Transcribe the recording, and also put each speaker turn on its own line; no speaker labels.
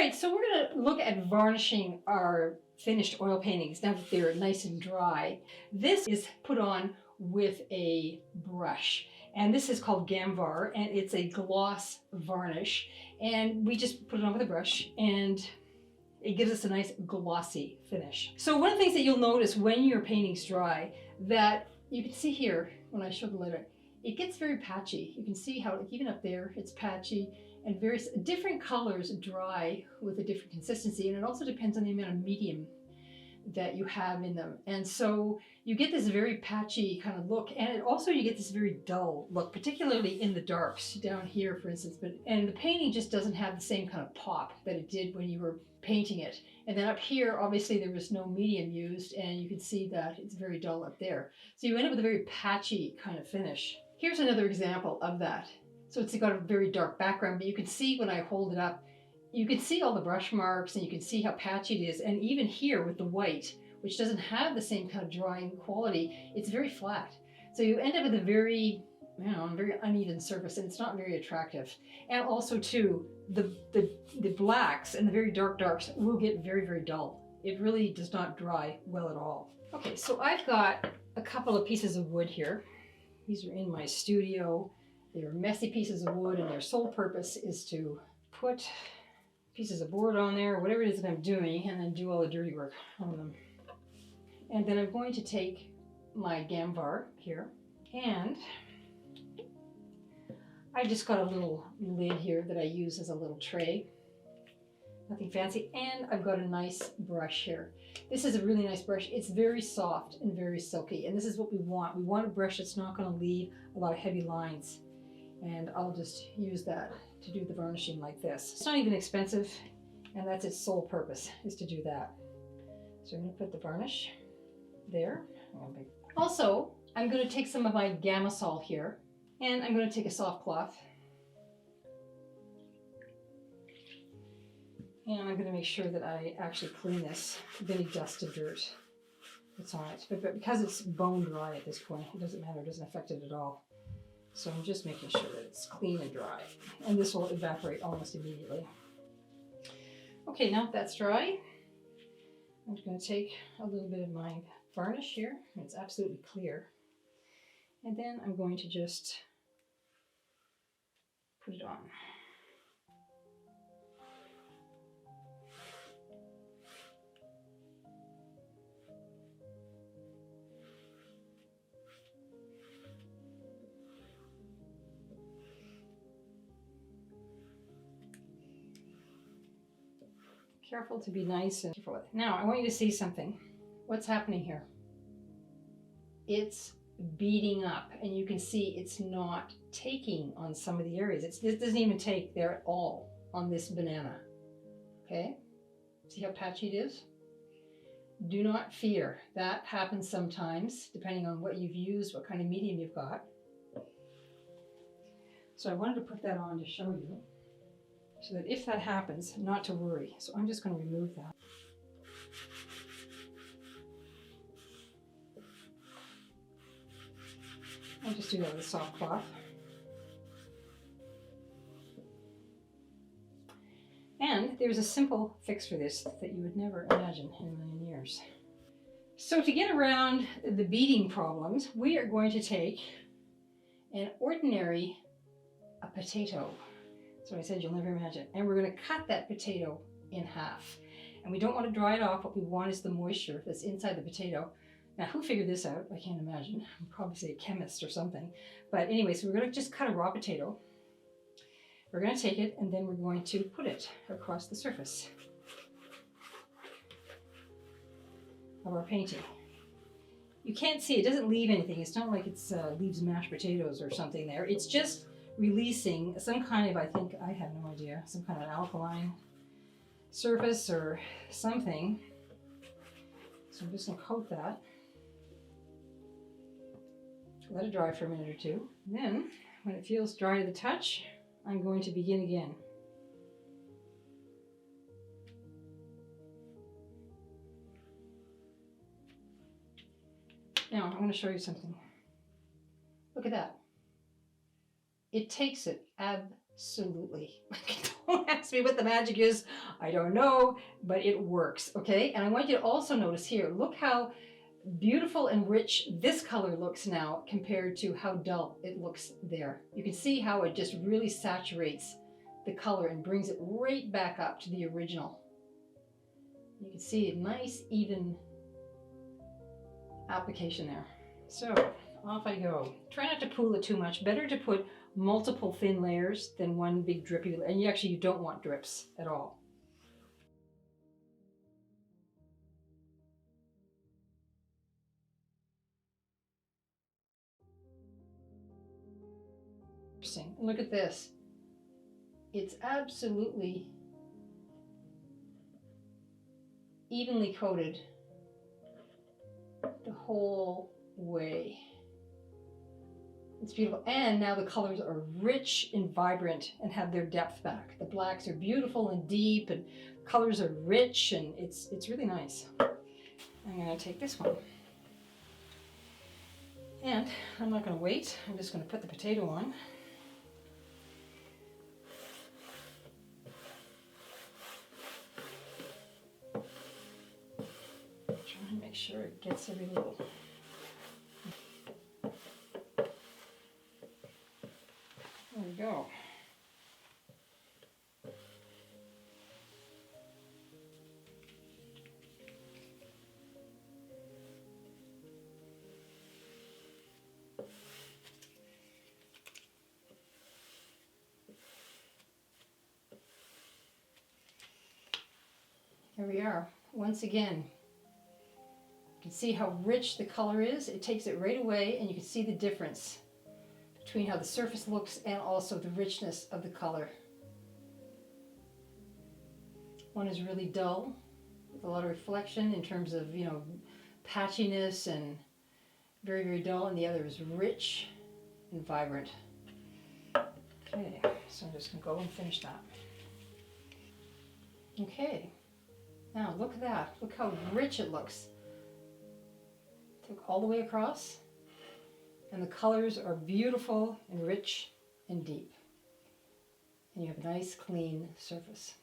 right, so we're going to look at varnishing our finished oil paintings now that they're nice and dry. This is put on with a brush, and this is called Gamvar, and it's a gloss varnish, and we just put it on with a brush and it gives us a nice glossy finish. So one of the things that you'll notice when your painting's dry, that you can see here when I show the later, it gets very patchy. You can see how even up there it's patchy, and various different colors dry with a different consistency, and it also depends on the amount of medium that you have in them. And so you get this very patchy kind of look, and also you get this very dull look, particularly in the darks down here, for instance. And the painting just doesn't have the same kind of pop that it did when you were painting it. And then up here, obviously there was no medium used, and you can see that it's very dull up there. So you end up with a very patchy kind of finish. Here's another example of that. So it's got a very dark background, but you can see when I hold it up, you can see all the brush marks, and you can see how patchy it is. And even here with the white, which doesn't have the same kind of drying quality, it's very flat. So you end up with a very, very uneven surface, and it's not very attractive. And also too, the blacks and the very dark darks will get very, very dull. It really does not dry well at all. Okay, so I've got a couple of pieces of wood here. These are in my studio. They are messy pieces of wood, and their sole purpose is to put pieces of board on there, whatever it is that I'm doing, and then do all the dirty work on them. And then I'm going to take my Gamvar here, and I just got a little lid here that I use as a little tray. Nothing fancy. And I've got a nice brush here. This is a really nice brush. It's very soft and very silky, and this is what we want. We want a brush that's not going to leave a lot of heavy lines. And I'll just use that to do the varnishing like this. It's not even expensive, and that's its sole purpose, is to do that. So I'm going to put the varnish there. Also, I'm going to take some of my Gamma-Sol here, and I'm going to take a soft cloth. And I'm going to make sure that I actually clean this of any dust and dirt that's on it. But because it's bone dry at this point, it doesn't matter, it doesn't affect it at all. So I'm just making sure that it's clean and dry. And this will evaporate almost immediately. Okay, now that that's dry, I'm going to take a little bit of my varnish here. It's absolutely clear. And then I'm going to just put it on. Careful to be nice and careful with it. Now I want you to see something. What's happening here? It's beading up, and you can see it's not taking on some of the areas. It doesn't even take there at all on this banana. Okay? See how patchy it is? Do not fear. That happens sometimes, depending on what you've used, what kind of medium you've got. So I wanted to put that on to show you, so that if that happens, not to worry. So I'm just going to remove that. I'll just do that with a soft cloth. And there's a simple fix for this that you would never imagine in a million years. So to get around the beading problems, we are going to take an ordinary potato. So I said you'll never imagine. And we're going to cut that potato in half. And we don't want to dry it off. What we want is the moisture that's inside the potato. Now, who figured this out? I can't imagine. I'd probably say a chemist or something. But anyway, so we're going to just cut a raw potato. We're going to take it, and then we're going to put it across the surface of our painting. You can't see, it doesn't leave anything. It's not like it's leaves mashed potatoes or something there. It's just releasing some kind of, I think, I have no idea, some kind of alkaline surface or something. So I'm just going to coat that. Let it dry for a minute or two. And then, when it feels dry to the touch, I'm going to begin again. Now, I'm going to show you something. Look at that. It takes it absolutely. Don't ask me what the magic is. I don't know, but it works, okay? And I want you to also notice here, look how beautiful and rich this color looks now compared to how dull it looks there. You can see how it just really saturates the color and brings it right back up to the original. You can see a nice even application there. So off I go. Try not to pool it too much. Better to put multiple thin layers than one big drippy, and you don't want drips at all. Interesting. Look at this. It's absolutely evenly coated the whole way. It's beautiful. And now the colors are rich and vibrant and have their depth back. The blacks are beautiful and deep, and colors are rich, and it's really nice. I'm going to take this one. And I'm not going to wait. I'm just going to put the potato on. Try and make sure it gets every little. There we go. Here we are. Once again, you can see how rich the color is. It takes it right away, and you can see the difference between how the surface looks and also the richness of the color. One is really dull with a lot of reflection in terms of, patchiness and very, very dull, and the other is rich and vibrant. Okay, so I'm just going to go and finish that. Okay, now look at that. Look how rich it looks. Look all the way across, and the colors are beautiful and rich and deep. And you have a nice clean surface.